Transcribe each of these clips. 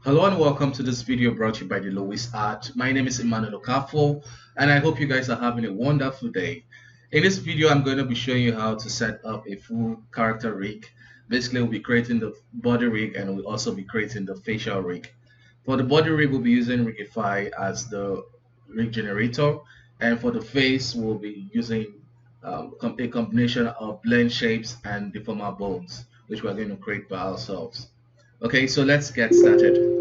Hello and welcome to this video brought to you by the Lewis Art. My name is Emmanuel Okafo and I hope you guys are having a wonderful day. In this video, I'm going to be showing you how to set up a full character rig. Basically, we'll be creating the body rig and we'll also be creating the facial rig. For the body rig, we'll be using Rigify as the rig generator, and for the face, we'll be using a combination of blend shapes and deformer bones, which we're going to create by ourselves. Okay, so let's get started.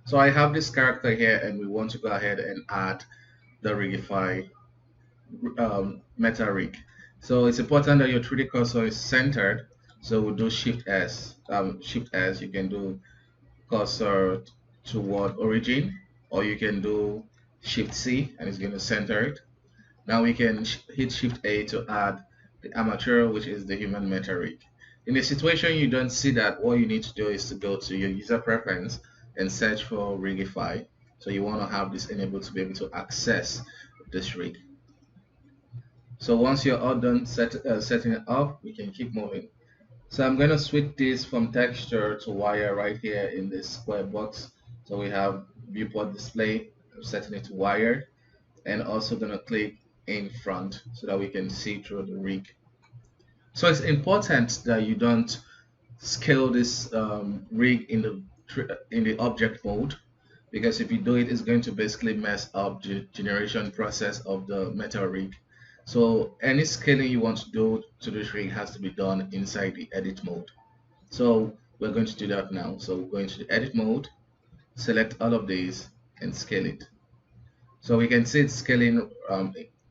So I have this character here and we want to go ahead and add the Rigify meta rig. So it's important that your 3D cursor is centered. So we'll do Shift S. Shift S, you can do cursor toward origin, or you can do Shift C and it's going to center it. Now we can hit Shift A to add the armature, which is the human meta rig. In a situation you don't see that, what you need to do is to go to your user preference and search for Rigify. So you want to have this enabled to be able to access this rig. So once you're all done setting it up, we can keep moving. So I'm going to switch this from texture to wire right here in this square box. So we have viewport display. I'm setting it to wire, and also going to click in front so that we can see through the rig. So it's important that you don't scale this rig in the object mode, because if you do it, it's going to basically mess up the generation process of the meta rig. So any scaling you want to do to this rig has to be done inside the edit mode. So we're going to do that now. So we're going to the edit mode, select all of these and scale it. So we can see it's scaling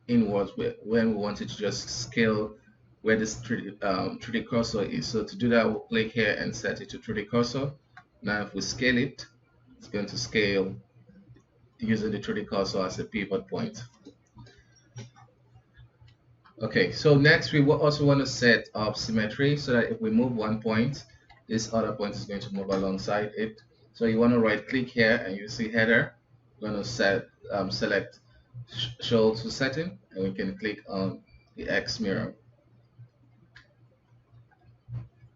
inwards when we want it to just scale where this 3D cursor is. So to do that, we'll click here and set it to 3D cursor. Now if we scale it, it's going to scale using the 3D cursor as a pivot point. Okay, so next we will also want to set up symmetry so that if we move one point, this other point is going to move alongside it. So you want to right click here and you see header. We're going to select show to setting, and we can click on the X mirror.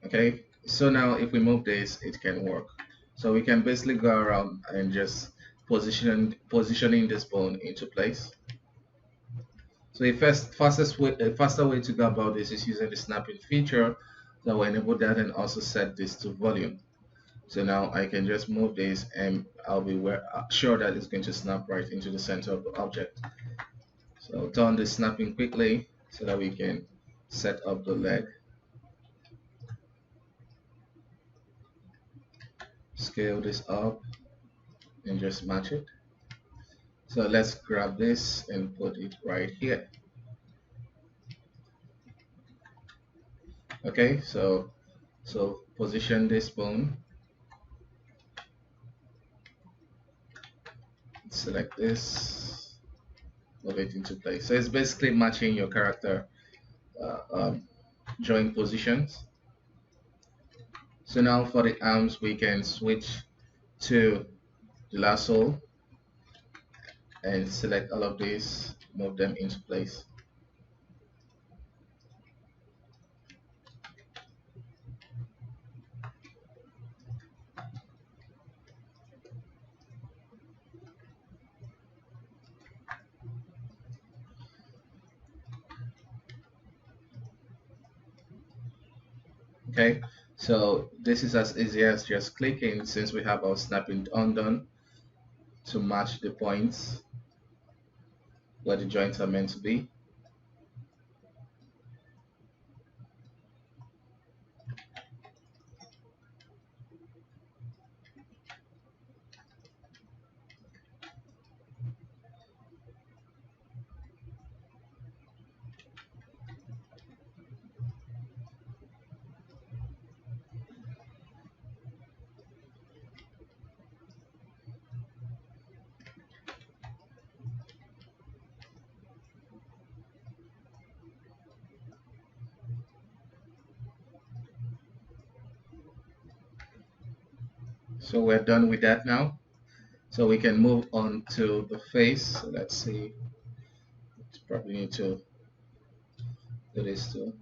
Okay, so now if we move this, it can work. So we can basically go around and just positioning this bone into place. So a faster way to go about this is using the snapping feature that will enable that, and also set this to volume. So now I can just move this and I'll be sure that it's going to snap right into the center of the object. So turn the snapping quickly so that we can set up the leg. Scale this up and just match it. So let's grab this and put it right here. Okay, so position this bone, select this, move it into place. So it's basically matching your character joint positions. So now for the arms, we can switch to the lasso and select all of these, move them into place. Okay, so this is as easy as just clicking, since we have our snapping undone, to match the points where the joints are meant to be. So we're done with that now. So we can move on to the face. So let's see. Probably need to do this too.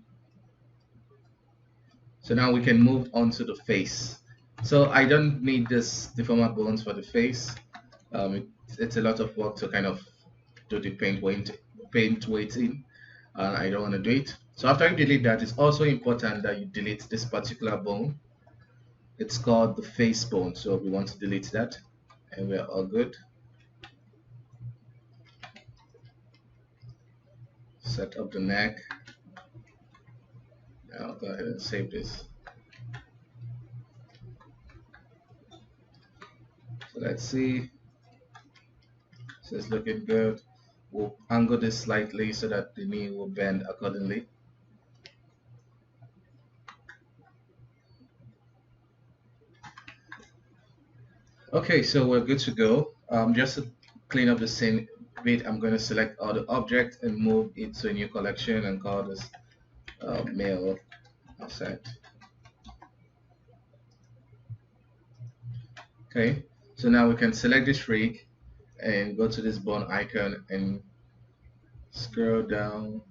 So now we can move on to the face. So I don't need this deformer bones for the face. It's a lot of work to kind of do the paint weighting, and I don't want to do it. So after you delete that, it's also important that you delete this particular bone. It's called the face bone, so we want to delete that, and we're all good. Set up the neck. I'll go ahead and save this. So let's see. So it's looking good. We'll angle this slightly so that the knee will bend accordingly. Okay, so we're good to go. Just to clean up the scene bit, I'm going to select all the objects and move it to a new collection and call this male asset. Okay, so now we can select this rig and go to this bone icon and scroll down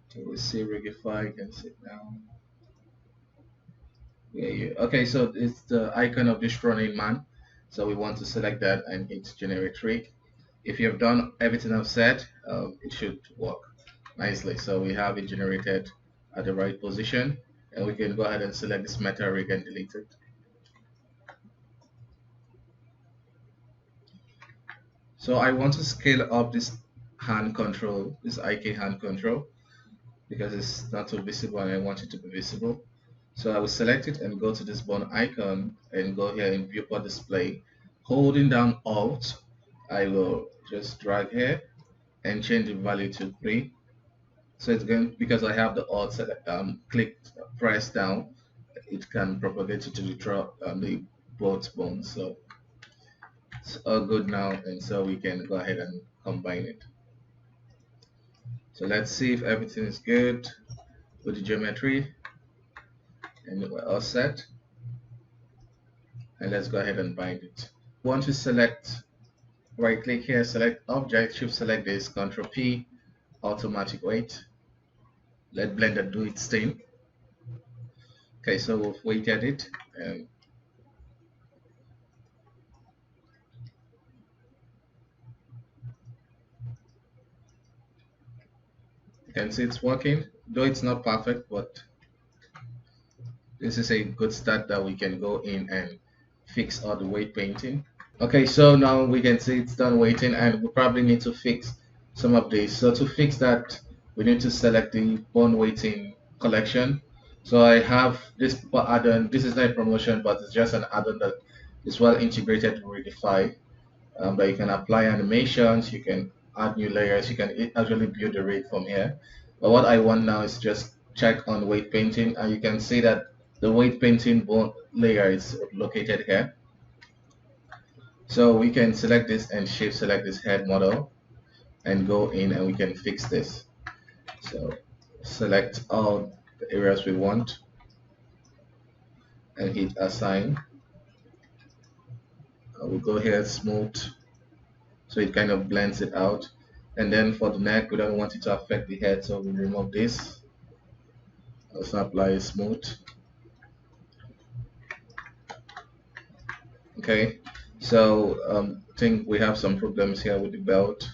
till we see rigify. Can sit down. Yeah. Okay, so it's the icon of this running man. So we want to select that and hit generate rig. If you have done everything I've said, it should work nicely. So we have it generated at the right position, and we can go ahead and select this meta rig and delete it. So I want to scale up this hand control, this IK hand control, because it's not too visible and I want it to be visible. So I will select it and go to this bone icon and go here in viewport display. Holding down Alt, I will just drag here and change the value to 3. So it's going, because I have the Alt clicked, press down, it can propagate it to the both bones. So it's all good now, and so we can go ahead and combine it. So let's see if everything is good with the geometry, and we're all set. And let's go ahead and bind it. We want to select, right click here, select object, shift select this, Ctrl P, automatic weight. Let Blender do its thing. Okay, so we've weighted it, and you can see it's working, though it's not perfect, but this is a good start that we can go in and fix all the weight painting. Okay, so now we can see it's done weighting, and we probably need to fix some of these. So to fix that, we need to select the bone weighting collection. So I have this Pupa Addon. This is not a promotion, but it's just an add-on that is well integrated with Redify. That you can apply animations, you can add new layers, you can actually build the rig from here. But what I want now is just check on weight painting, and you can see that the weight painting bone layer is located here. So we can select this and shift select this head model and go in and we can fix this. So select all the areas we want and hit assign. We'll go here smooth, so it kind of blends it out. And then for the neck, we don't want it to affect the head, so we remove this. Also apply smooth. Okay, so I think we have some problems here with the belt.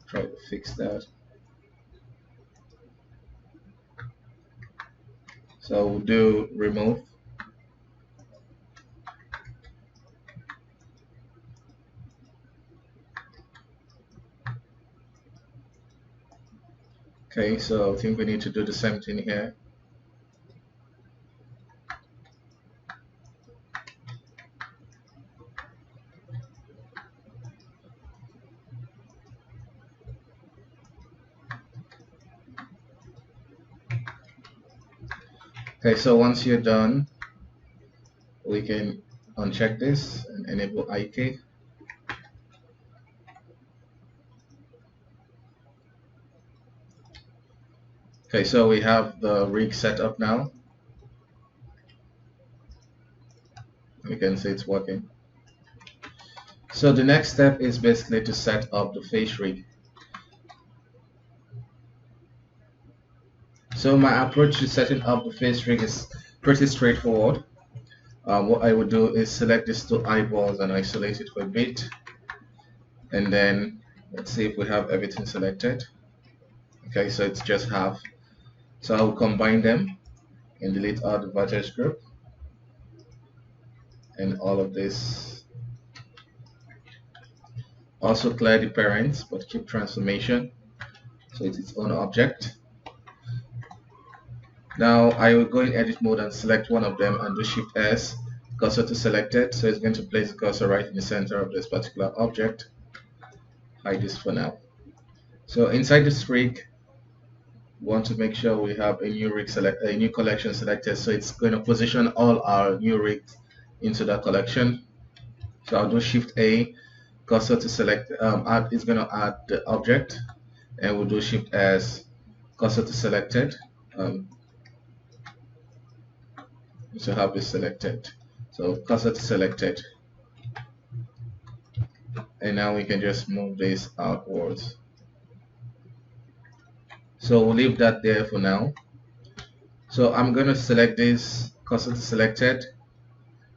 Try to fix that. So we'll do remove. Okay, so I think we need to do the same thing here. Okay, so once you're done, we can uncheck this and enable IK. Okay, so we have the rig set up now. You can see it's working. So the next step is basically to set up the face rig. So my approach to setting up the face rig is pretty straightforward. what I would do is select these two eyeballs and isolate it for a bit, and then let's see if we have everything selected. Okay, so it's just half. So I'll combine them and delete all the vertex group and all of this. Also clear the parents, but keep transformation, so it's its own object. Now I will go in edit mode and select one of them and do Shift S, cursor to selected. So it's going to place the cursor right in the center of this particular object. Hide this for now. So inside this rig, we want to make sure we have a new rig a new collection selected. So it's going to position all our new rigs into that collection. So I'll do Shift A, cursor to select. It's going to add the object, and we'll do Shift S, cursor to selected. So have this selected. So cursor to selected, and now we can just move this outwards. So we'll leave that there for now. So I'm going to select this, cursor to selected,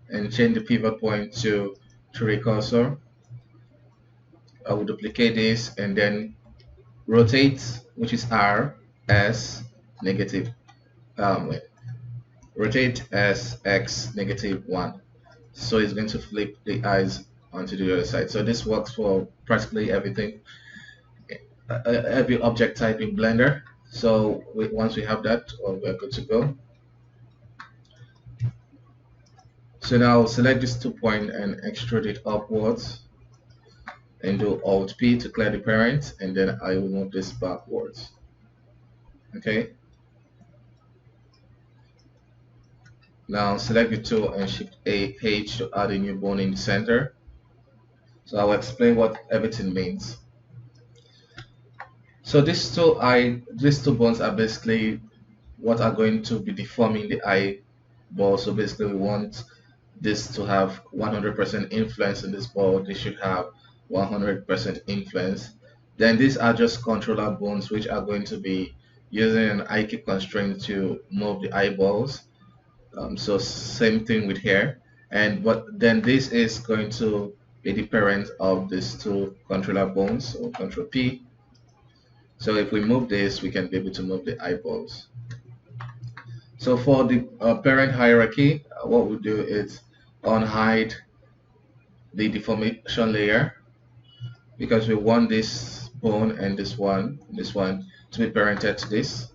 and change the pivot point to 3 cursor. I will duplicate this and then rotate, which is R, S, negative, rotate as X, -1. So it's going to flip the eyes onto the other side. So this works for practically everything, every object type in Blender. So once we have that, we're good to go. So now I'll select this 2 point and extrude it upwards, and do Alt P to clear the parent, and then I will move this backwards. Okay. Now select the tool and Shift H to add a new bone in the center. So I'll explain what everything means. So these two bones are basically what are going to be deforming the eyeball. So basically we want this to have 100% influence in this ball. This should have 100% influence. Then these are just controller bones, which are going to be using an eye key constraint to move the eyeballs. So same thing with here, but then this is going to be the parent of these two controller bones. So Control P. So if we move this, we can be able to move the eyeballs. So for the parent hierarchy, what we do is unhide the deformation layer, because we want this bone and this one to be parented to this.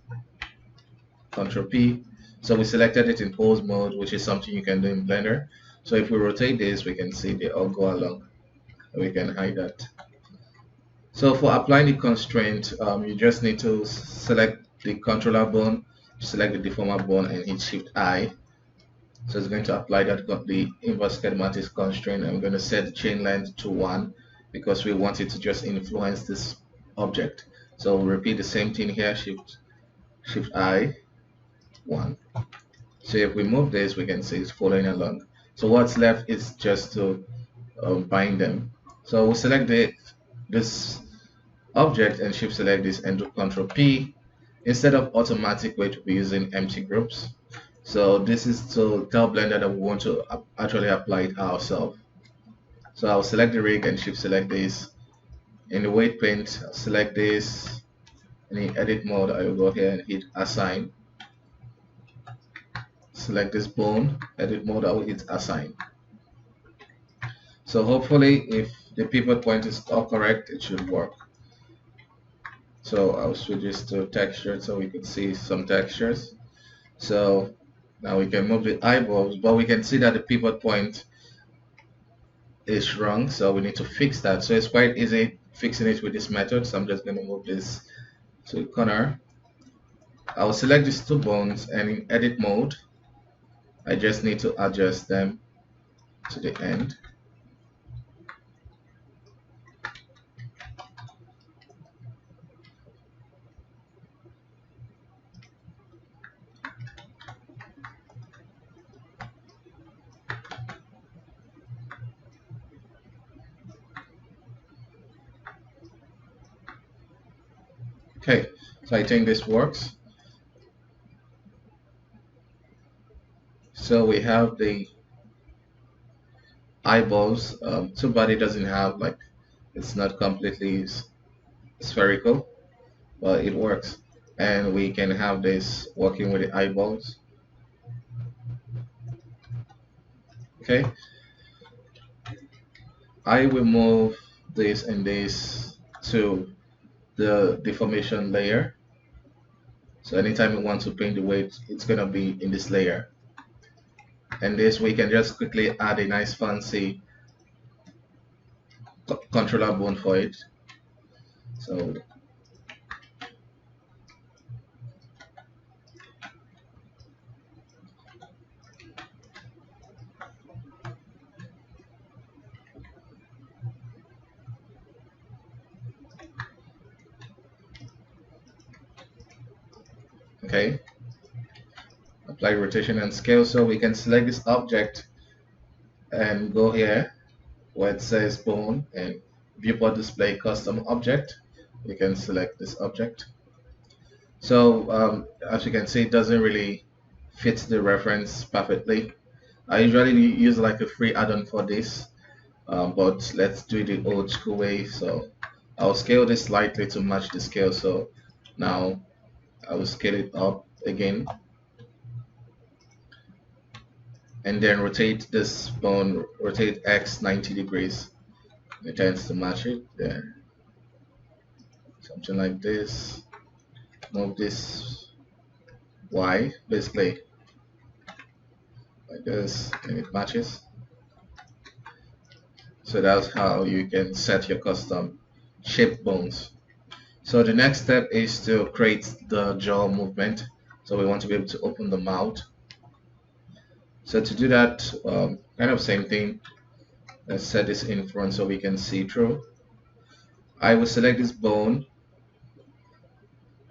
Control P. So we selected it in pose mode, which is something you can do in Blender. So if we rotate this, we can see they all go along. We can hide that. So for applying the constraint, you just need to select the controller bone, select the deformer bone, and hit Shift I. So it's going to apply the inverse schematic constraint. I'm going to set the chain length to 1 because we want it to just influence this object. So we'll repeat the same thing here, Shift I, 1. So if we move this, we can see it's following along. So what's left is just to bind them. So we'll select this object and Shift select this and do Control P. Instead of automatic, we'll be using empty groups. So this is to tell Blender that we want to actually apply it ourselves. So I'll select the rig and Shift select this. In the weight paint, I'll select this. In edit mode, I will go here and hit Assign. Select this bone, edit mode, I will hit Assign. So hopefully if the pivot point is all correct, it should work. So I'll switch this to texture so we can see some textures. So now we can move the eyeballs, but we can see that the pivot point is wrong, so we need to fix that. So it's quite easy fixing it with this method. So I'm just going to move this to the corner. I'll select these 2 bones, and in edit mode, I just need to adjust them to the end. Okay, so I think this works. So we have the eyeballs. Too bad it doesn't have like, it's not completely spherical, but it works. And we can have this working with the eyeballs. Okay, I will move this and this to the deformation layer. So anytime we want to paint the weight, it's gonna be in this layer. And this we can just quickly add a nice fancy controller bone for it. So okay, apply rotation and scale. So we can select this object and go here where it says bone and viewport display custom object. You can select this object. So as you can see, it doesn't really fit the reference perfectly. I usually use like a free add-on for this, but let's do it the old school way. So I'll scale this slightly to match the scale. So now I will scale it up again and then rotate this bone, rotate X 90 degrees. It tends to match it there. Something like this. Move this Y, basically like this, and it matches. So that's how you can set your custom shape bones. So the next step is to create the jaw movement. So we want to be able to open the mouth. So to do that, kind of same thing. Let's set this in front so we can see through. I will select this bone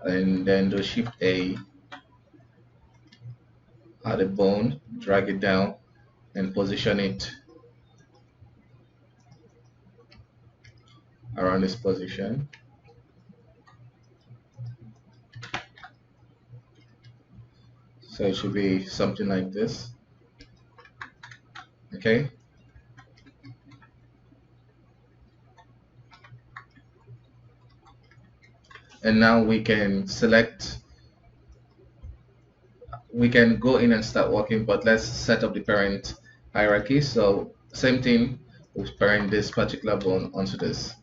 and then do Shift A, add a bone, drag it down, and position it around this position. So it should be something like this. Okay. And now we can select, we can go in and start working, but let's set up the parent hierarchy. So same thing, we'll parent this particular bone onto this.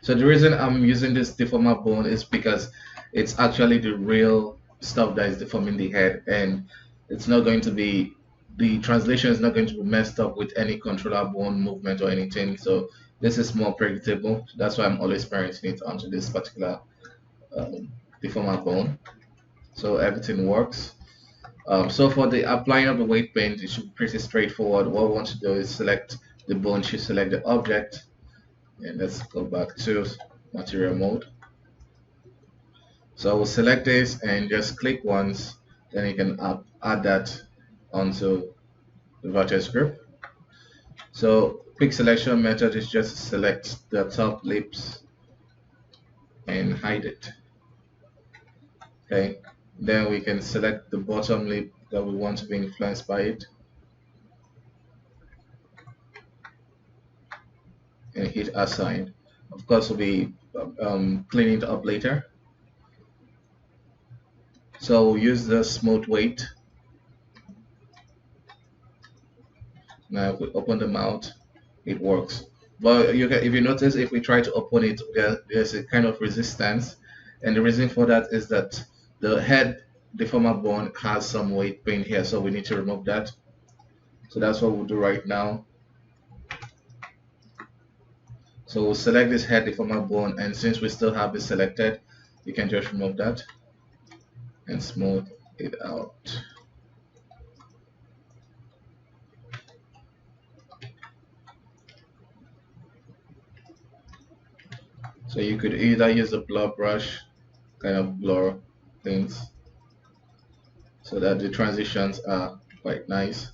So the reason I'm using this deformer bone is because it's actually the real stuff that is deforming the head, and it's not going to be, the translation is not going to be messed up with any controller bone movement or anything. So this is more predictable. That's why I'm always parenting it onto this particular deformer bone. So everything works. So for the applying of the weight paint, it should be pretty straightforward. What we want to do is select the bone, should select the object, and let's go back to material mode. So I will select this and just click once, then you can add that onto the vertex group. So quick selection method is just select the top lips and hide it. Okay, then we can select the bottom lip that we want to be influenced by it and hit assign. Of course, we'll be cleaning it up later. So we'll use the smooth weight. Now if we open the mouth, it works. But you can, if you notice, if we try to open it, there's a kind of resistance, and the reason for that is that the head deformer bone has some weight paint here, so we need to remove that. So that's what we'll do right now. So we'll select this head deformer bone, and since we still have it selected, you can just remove that and smooth it out. So you could either use a blur brush, kind of blur things, so that the transitions are quite nice.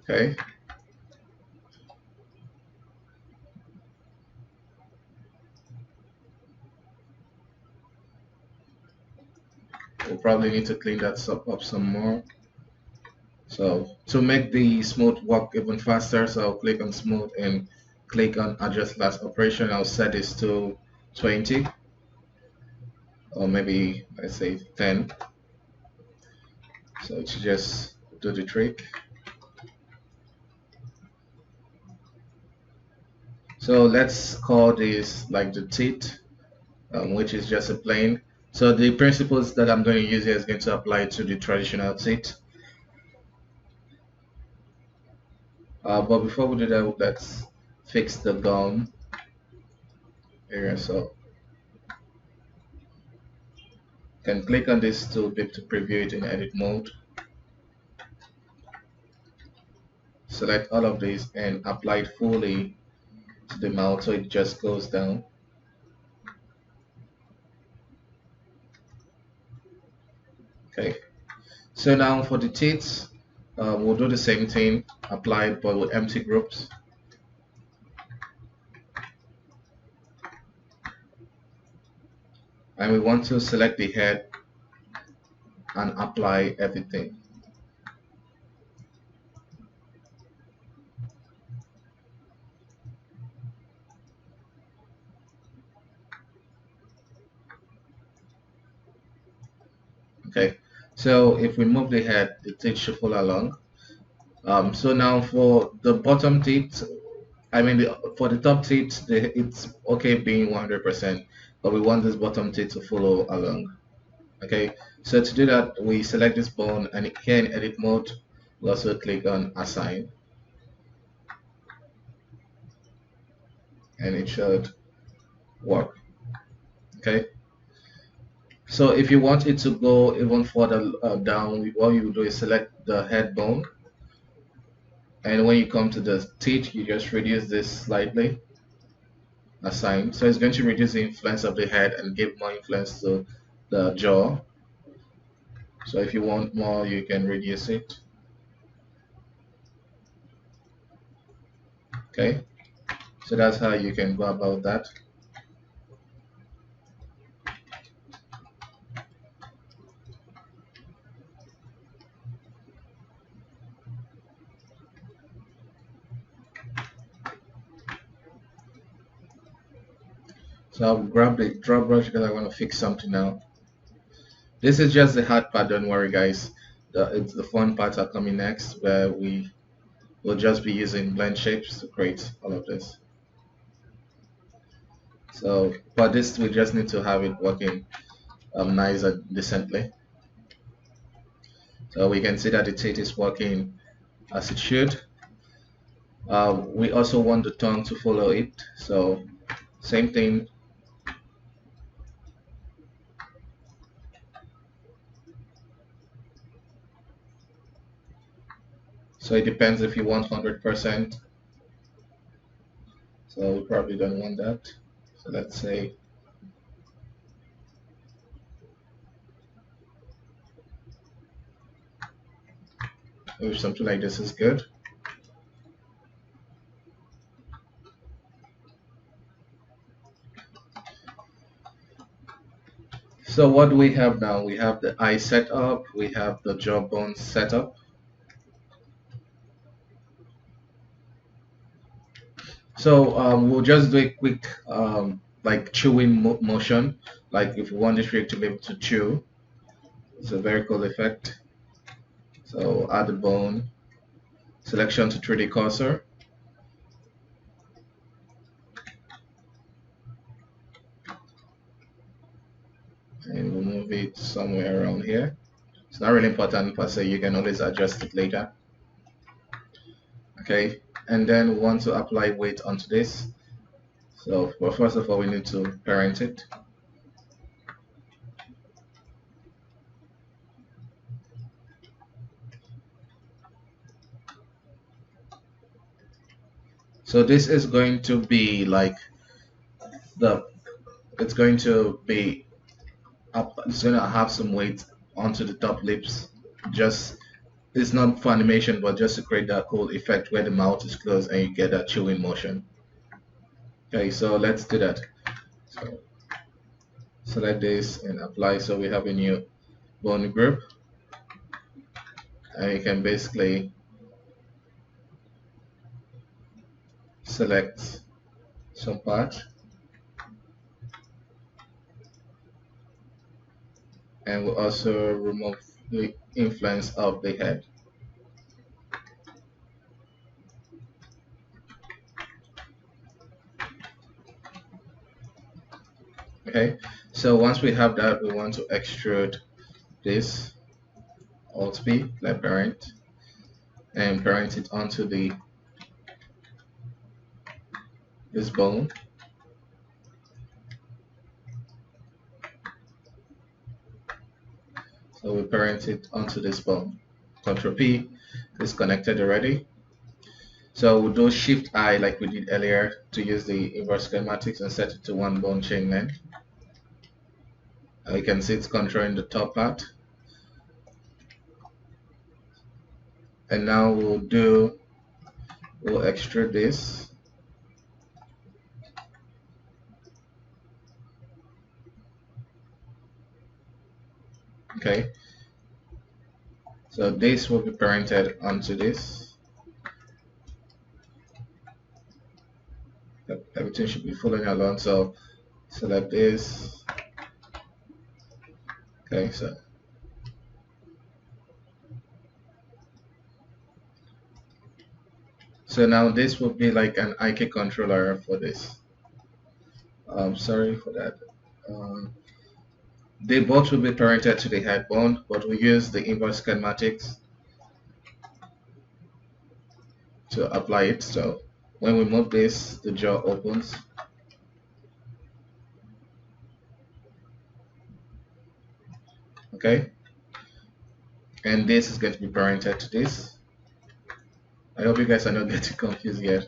Okay. we'll probably need to clean that up some more. So to make the smooth work even faster, so I'll click on smooth and click on adjust last operation. I'll set this to 20, or maybe let's say 10. So it should just do the trick. So let's call this like the teeth, which is just a plane. So the principles that I'm going to use here is going to apply to the traditional teeth. But before we do that, let's fix the gum area. So you can click on this to be able to preview it in edit mode. Select all of these and apply it fully to the mouth so it just goes down. Okay, so now for the teeth, we'll do the same thing, apply it but with empty groups. And we want to select the head and apply everything. Okay, so if we move the head, the teeth should follow along. So now for the bottom teeth, I mean for the top teeth, it's okay being 100%, but we want this bottom teeth to follow along. Okay, so to do that, we select this bone, and here in edit mode, we'll also click on assign, and it should work. Okay, so if you want it to go even further down, what you do is select the head bone, and when you come to the teeth, you just reduce this slightly, assign. So it's going to reduce the influence of the head and give more influence to the jaw. So if you want more, you can reduce it. Okay, so that's how you can go about that. So I'll grab the draw brush because I want to fix something now. This is just the hard part, don't worry guys. The fun parts are coming next, where we will just be using blend shapes to create all of this. So, but this we just need to have it working nice and decently. So we can see that the teeth is working as it should. We also want the tongue to follow it. So same thing. So it depends if you want 100%. So we probably don't want that. So let's say maybe something like this is good. So what do we have now? We have the eye setup, we have the jawbone setup. So we'll just do a quick like chewing motion. Like if you want this rig to be able to chew, it's a very cool effect. So add the bone, selection to 3D cursor. And we'll move it somewhere around here. It's not really important per se, you can always adjust it later. Okay, and then we want to apply weight onto this. So well, first of all, we need to parent it. So this is going to be like it's going to be up, it's going to have some weight onto the top lips. Just it's not for animation, but just to create that cool effect where the mouth is closed and you get that chewing motion. Okay, so let's do that. So select this and apply. So we have a new bone group, and you can basically select some part, and we'll also remove the influence of the head. Okay, so once we have that, we want to extrude this Alt P, left parent, and parent it onto this bone. So we parent it onto this bone. Control P is connected already. So we'll do Shift I like we did earlier to use the inverse schematics and set it to one bone chain length. You can see it's controlling the top part. And now we'll extrude this. Okay. So this will be parented onto this. Everything should be following along. So select this. Okay, so now this will be like an IK controller for this. Sorry for that. They both will be parented to the head bone, but we use the inverse schematics to apply it. So when we move this, the jaw opens. Okay, and this is going to be parented to this. I hope you guys are not getting confused yet.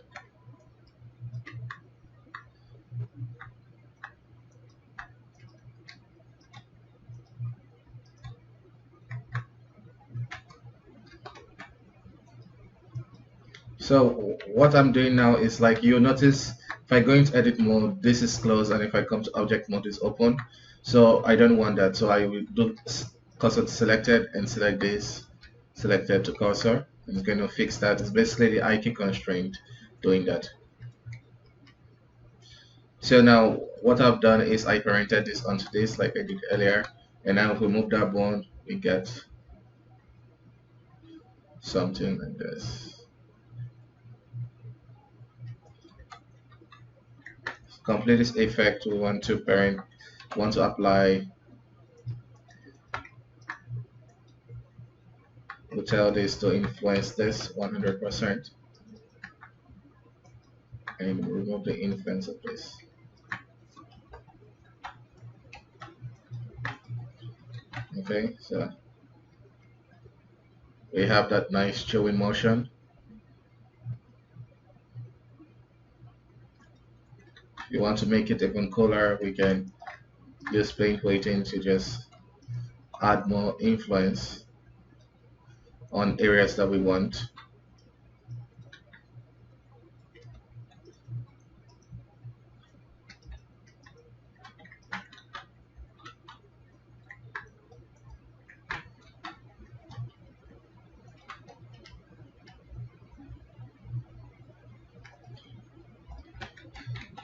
So what I'm doing now is like you'll notice if I go into edit mode, this is closed, and if I come to object mode, it's open. So I don't want that. So I will do cursor selected and select this selected to cursor. And it's going to fix that. It's basically the IK constraint doing that. So now what I've done is I parented this onto this like I did earlier. And now if we move that bone, we get something like this. Complete this effect, we want to apply. We'll tell this to influence this 100% and remove the influence of this. Okay, so we have that nice showing motion. If you want to make it even cooler, we can use paint weighting to just add more influence on areas that we want.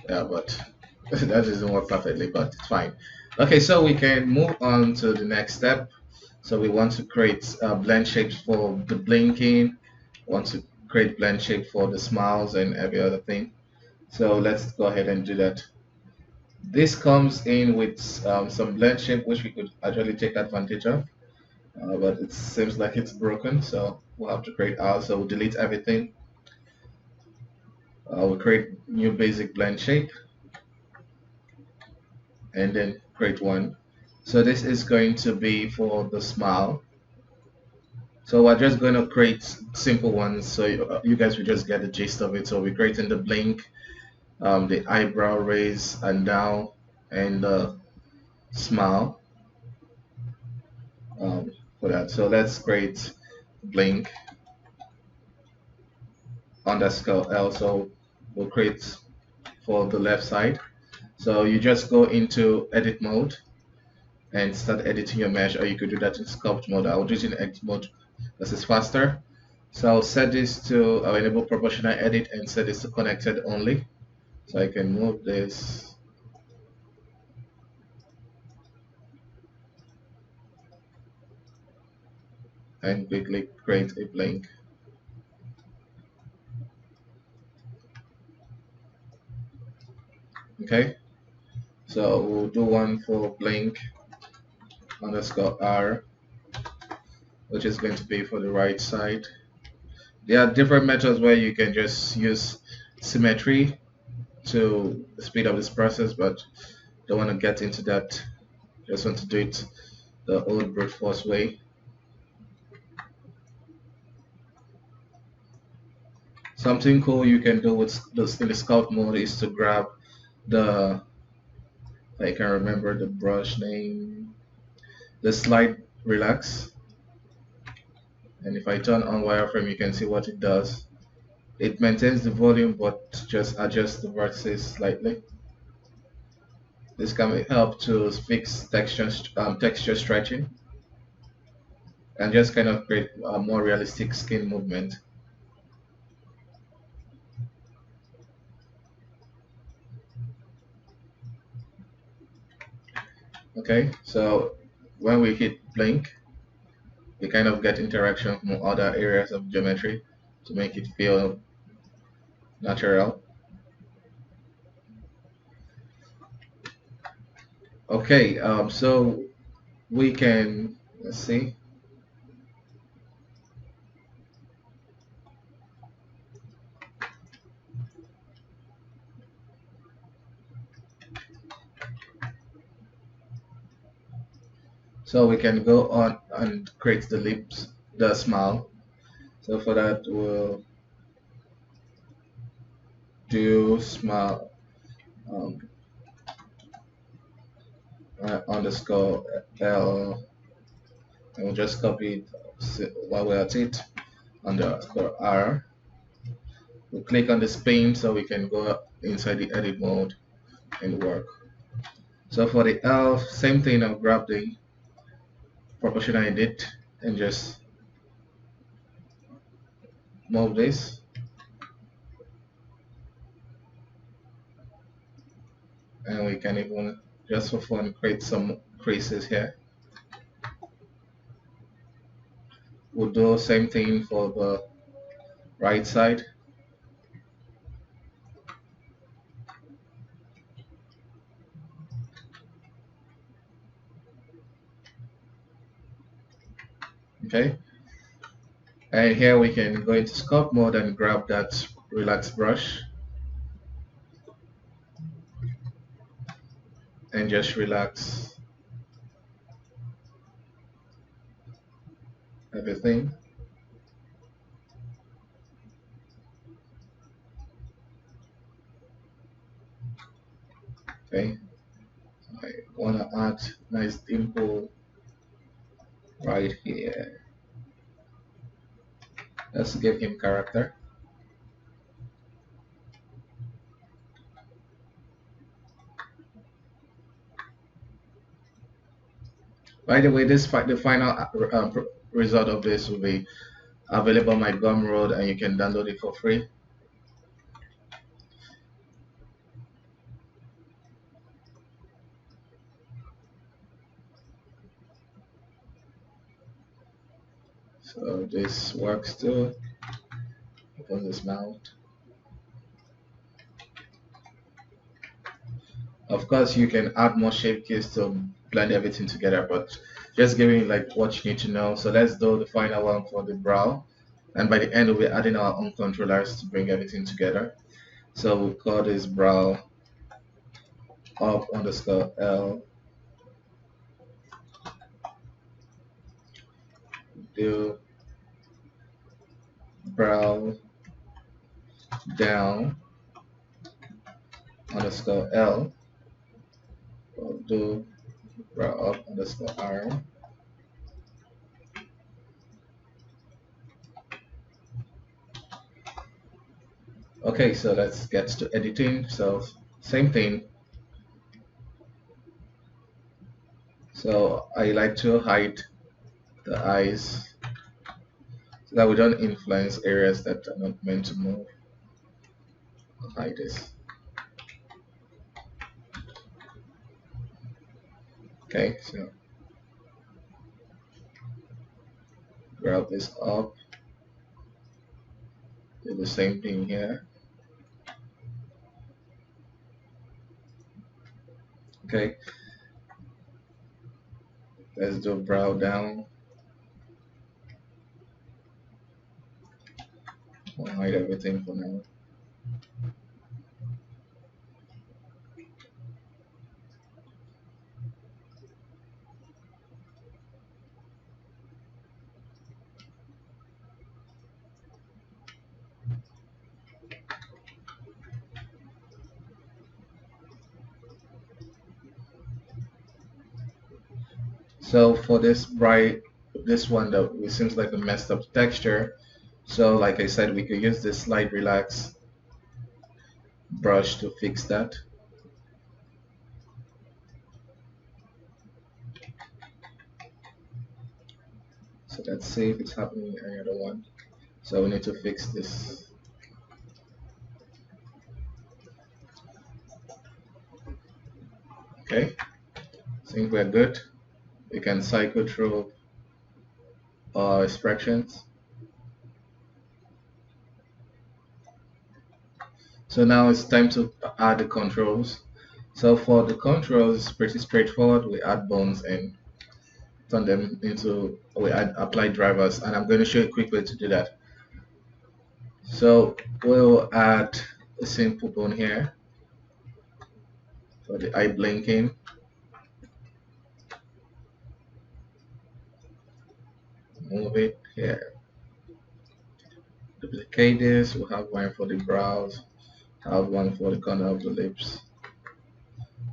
Yeah, but that doesn't work perfectly, but it's fine. Okay, so we can move on to the next step. So we want to create blend shapes for the blinking, want to create blend shape for the smiles and every other thing. So let's go ahead and do that. This comes in with some blend shape which we could actually take advantage of, but it seems like it's broken, so we'll have to create ours. So we'll delete everything. We'll create new basic blend shape and then create one. So this is going to be for the smile. So we're just going to create simple ones so you guys will just get the gist of it. So we're creating the blink, the eyebrow raise and down, and the smile for that. So let's create blink underscore L. So we'll create for the left side. So you just go into edit mode and start editing your mesh, or you could do that in sculpt mode. I'll do it in edit mode because it's faster. So I'll set this to, I'll enable proportional edit and set this to connected only. So I can move this and quickly create a blink. Okay, so we'll do one for blink underscore R, which is going to be for the right side. There are different methods where you can just use symmetry to speed up this process, but don't want to get into that. Just want to do it the old brute force way. Something cool you can do with this in the sculpt mode is to grab the, I can remember the brush name, the slide relax. And if I turn on wireframe, you can see what it does. It maintains the volume but just adjusts the vertices slightly. This can help to fix texture stretching and just kind of create a more realistic skin movement. Okay, so when we hit blink, we kind of get interaction from other areas of geometry to make it feel natural. Okay, so we can, let's see. So we can go on and create the lips, the smile. So for that, we'll do smile um, underscore L, and we'll just copy it while we're at it, underscore R. We'll click on the spin so we can go inside the edit mode and work. So for the L, same thing, I'll grab the proportional edit and just move this. And we can even, just for fun, create some creases here. We'll do the same thing for the right side. Okay, and here we can go into sculpt mode and grab that relax brush and just relax everything. Okay, I want to add nice dimple right here. Let's give him character. By the way, the final result of this will be available on my Gumroad, and you can download it for free. So this works too. Open this mouth. Of course, you can add more shape keys to blend everything together, but just giving like what you need to know. So let's do the final one for the brow. And by the end, we'll be adding our own controllers to bring everything together. So we'll call this brow up underscore L. Do brow down underscore L. We'll do brow up underscore R. Okay, so let's get to editing. So same thing. So So I like to hide the eyes so that we don't influence areas that are not meant to move. I'll hide this. Okay, so grab this up, do the same thing here. Okay, let's do brow down. I'll hide everything for now. So for this bright, this one that it seems like a messed up texture. So like I said, we could use this slide relax brush to fix that. So let's see if it's happening in any other one. So we need to fix this. Okay, I think we're good. We can cycle through our expressions. So now it's time to add the controls. So for the controls, it's pretty straightforward. We add bones and turn them into, we add apply drivers, and I'm going to show you a quick way to do that. So we'll add a simple bone here for the eye blinking. Move it here. Duplicate this. We'll have one for the brows, have one for the corner of the lips.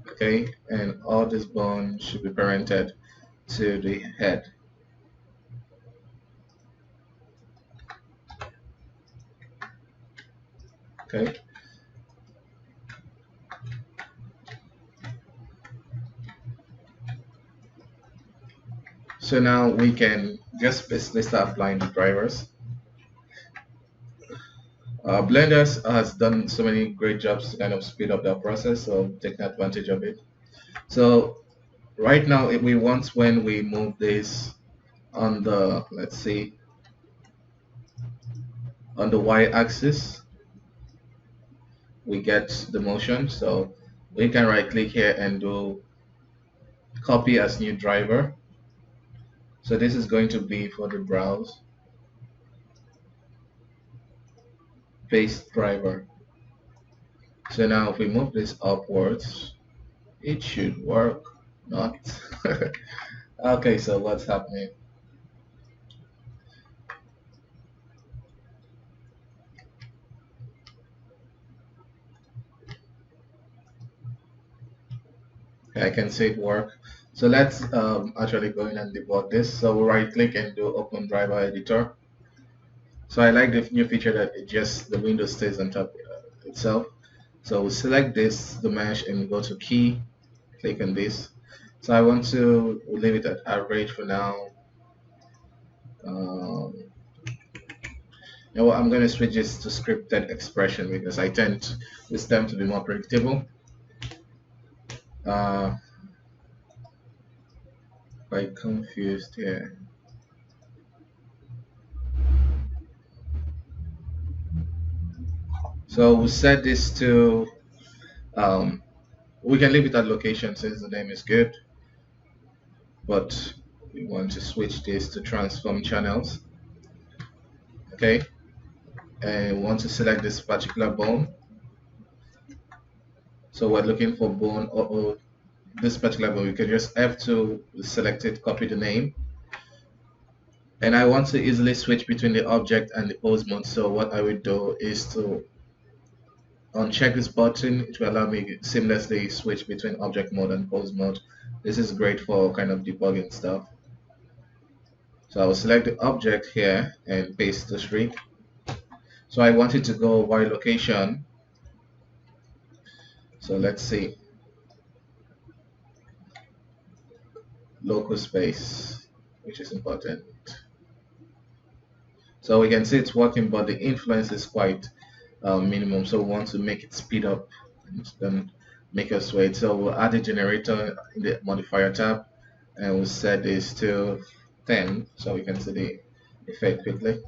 Okay, and all this bone should be parented to the head. Okay. So now we can just basically start applying the drivers. Blender has done so many great jobs to kind of speed up that process, so taking advantage of it. So right now, if we want, when we move this on the, let's see, on the y-axis, we get the motion. So we can right click here and do copy as new driver. So this is going to be for the browse. Paste driver. So now if we move this upwards, it should work. Not. Okay, so what's happening? Okay, I can see it work. So let's actually go in and debug this. So we'll right click and do open driver editor. So I like the new feature that it just the window stays on top itself. So we'll select this, the mesh, and go to key, click on this. So I want to leave it at average for now. You know what, I'm going to switch this to scripted expression because I tend this time to be more predictable. Quite confused here. So we'll set this to, we can leave it at location since the name is good, but we want to switch this to transform channels. Okay, and we want to select this particular bone. So we're looking for bone or this particular bone. We can just F2, select it, copy the name. And I want to easily switch between the object and the pose mode. So what I will do is to uncheck this button. It will allow me seamlessly switch between object mode and pose mode. This is great for kind of debugging stuff. So I will select the object here and paste the string. So I want it to go Y location. So let's see. local space, which is important. So we can see it's working, but the influence is quite minimum. So we want to make it speed up and then make us wait. So we'll add a generator in the modifier tab, and we'll set this to 10 so we can see the effect quickly.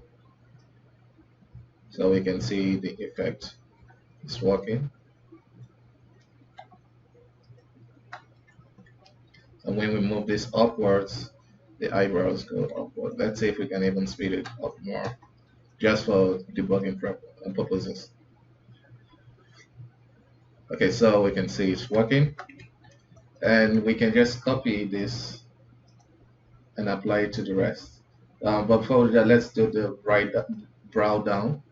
So we can see the effect is working. And when we move this upwards, the eyebrows go upward. Let's see if we can even speed it up more, just for debugging purposes. Okay, so we can see it's working, and we can just copy this and apply it to the rest. But before that, let's do the right brow down.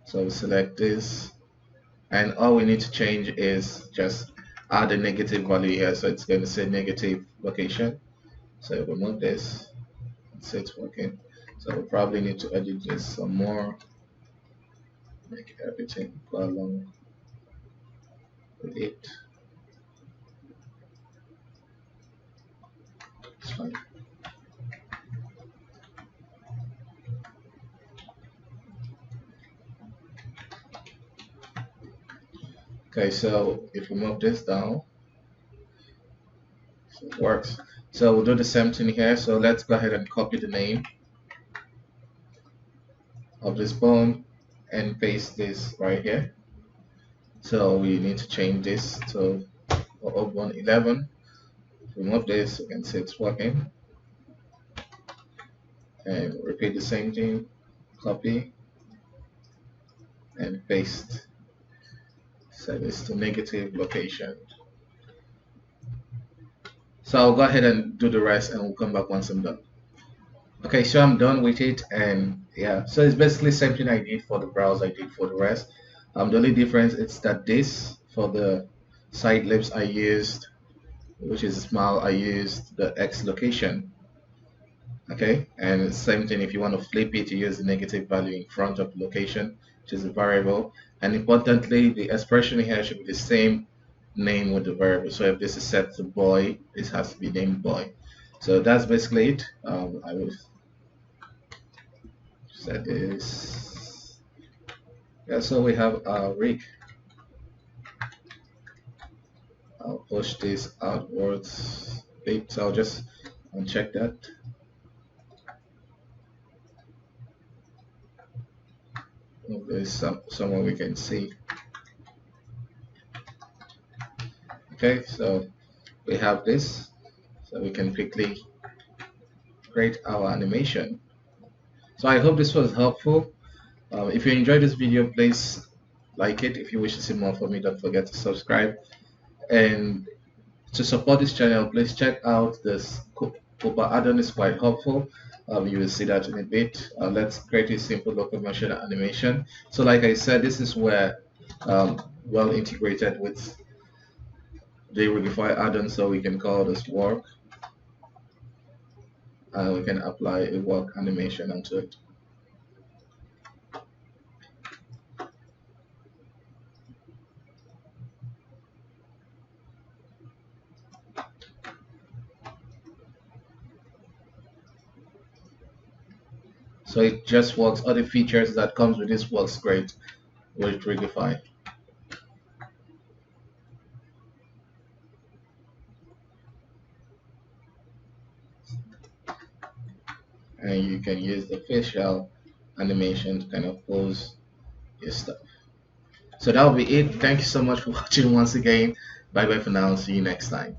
So select this, and all we need to change is just add a negative value here. So it's going to say negative location. So remove this, say it's working. So we probably need to edit this some more, make everything go along with it. It's fine. Okay, so if we move this down, so it works. So we'll do the same thing here. So let's go ahead and copy the name of this bone and paste this right here. So we need to change this to 111. Remove this, you can see it's working. And repeat the same thing, copy and paste. Set this to negative location. So I'll go ahead and do the rest and we'll come back once I'm done. Okay, so I'm done with it, and yeah, so it's basically the same thing I did for the brows I did for the rest. The only difference is that this, for the side lips I used, which is a smile, I used the X location. Okay, and same thing if you want to flip it, you use the negative value in front of location, which is a variable. And importantly, the expression here should be the same name with the variable. So if this is set to boy, this has to be named boy. So that's basically it. I will set this. Yeah, so we have our rig. I'll push this outwards a bit. So I'll just uncheck that. There's somewhere we can see. Okay, so we have this, so we can quickly create our animation. So I hope this was helpful. If you enjoyed this video, please like it. If you wish to see more from me, don't forget to subscribe. And to support this channel, please check out this Pupa Addon. Is quite helpful. You will see that in a bit. Let's create a simple local motion animation. So like I said, this is where well integrated with the Rigify add-on, so we can call this work, and we can apply a work animation onto it. So it just works. All the features that comes with this works great with Rigify. And you can use the facial animation to kind of pose your stuff. So that'll be it. Thank you so much for watching once again. Bye bye for now. See you next time.